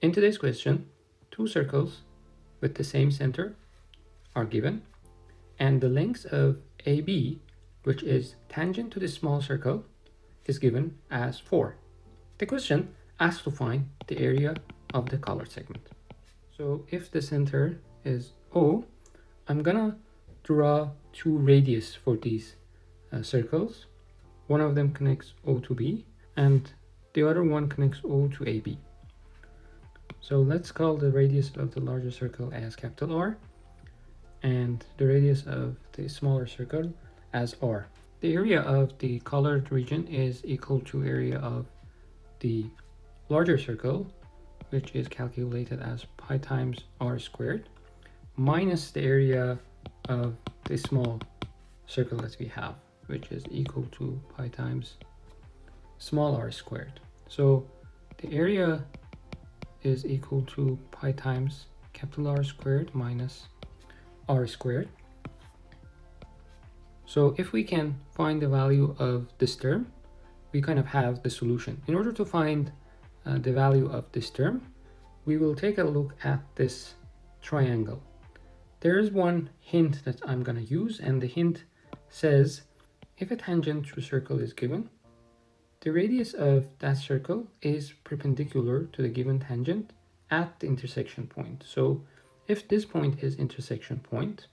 In today's question, two circles with the same center are given, and the length of AB, which is tangent to the small circle, is given as 4. The question asks to find the area of the colored segment. So if the center is O, I'm gonna draw two radius for these circles. One of them connects O to B, and the other one connects O to AB. So let's call the radius of the larger circle as capital R, and the radius of the smaller circle as R. The area of the colored region is equal to area of the larger circle, which is calculated as pi times R squared, minus the area of the small circle that we have, which is equal to pi times small r squared. So the area is equal to pi times capital R squared minus R squared. So if we can find the value of this term, we kind of have the solution. In order to find the value of this term, we will take a look at this triangle. There is one hint that I'm going to use, and the hint says if a tangent to a circle is given, the radius of that circle is perpendicular to the given tangent at the intersection point. So if this point is intersection point,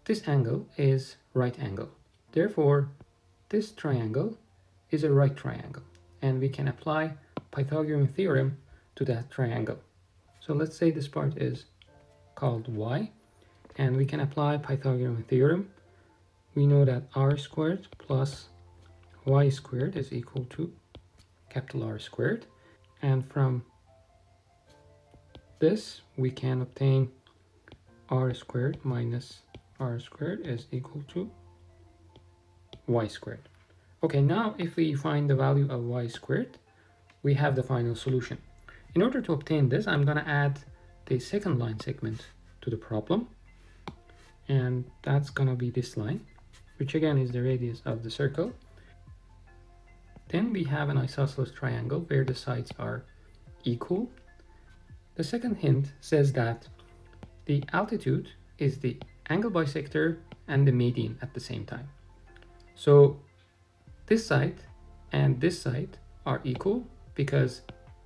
this angle is right angle. Therefore, this triangle is a right triangle, and we can apply Pythagorean theorem to that triangle. So let's say this part is called y, and we can apply Pythagorean theorem. We know that r squared plus y squared is equal to capital R squared, and from this we can obtain r squared minus r squared is equal to y squared. Okay, now if we find the value of y squared, we have the final solution. In order to obtain this, I'm going to add the second line segment to the problem, and that's going to be this line, which again is the radius of the circle. Then we have an isosceles triangle where the sides are equal. The second hint says that the altitude is the angle bisector and the median at the same time. So this side and this side are equal because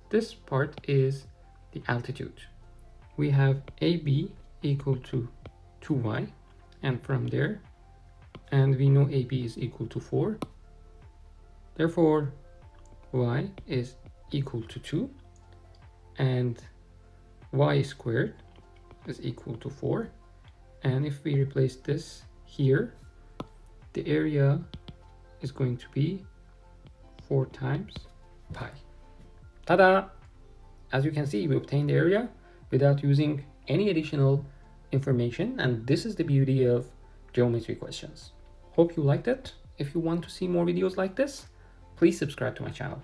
this part is the altitude. We have AB equal to 2y, and from there, and we know AB is equal to 4. Therefore, y is equal to 2, and y squared is equal to 4. And if we replace this here, the area is going to be 4 times pi. Ta-da! As you can see, we obtained the area without using any additional information, and this is the beauty of geometry questions. Hope you liked it. If you want to see more videos like this, please subscribe to my channel.